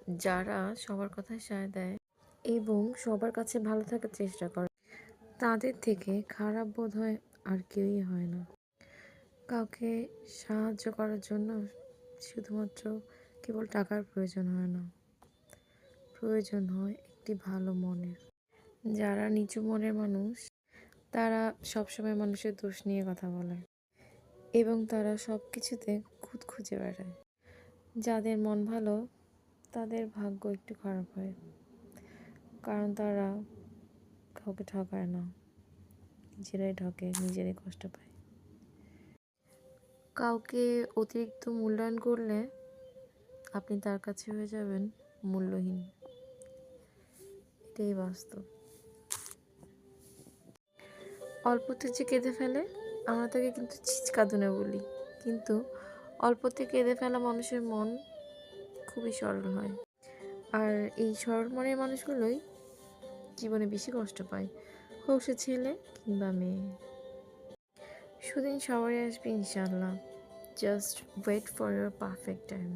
যারা সবার কথায় সায় দেয় এবং সবার কাছে ভালো থাকার চেষ্টা করে, তাদের থেকে খারাপ বোধ হয় আর কেউই হয় না। কাউকে সাহায্য করার জন্য শুধুমাত্র কেবল টাকার প্রয়োজন হয় না, প্রয়োজন হয় একটি ভালো মনের। যারা নিচু মনের মানুষ, তারা সবসময় মানুষের দোষ নিয়ে কথা বলে এবং তারা সব কিছুতে খুঁত খুঁজে বেড়ায়। যাদের মন ভালো, তাদের ভাগ্য একটু খারাপ হয়, কারণ তারা কাউকে ঠকায় না, নিজেরাই ঠকে, নিজেরাই কষ্ট পায়। কাউকে অতিরিক্ত মূল্যায়ন করলে আপনি তার কাছে হয়ে যাবেন মূল্যহীন। এটাই বাস্তব। অল্পতে যে কেঁদে ফেলে, আমরা তাকে কিন্তু ছিচকাঁদুনে বলি, কিন্তু অল্পতে কেঁদে ফেলা মানুষের মন খুবই সরল হয়। আর এই সরল মনের মানুষগুলোই জীবনে বেশি কষ্ট পায়, হোক সে ছেলে কিংবা মেয়ে। সুদিন সবারই আসবে ইনশাল্লাহ। Just wait for your perfect time.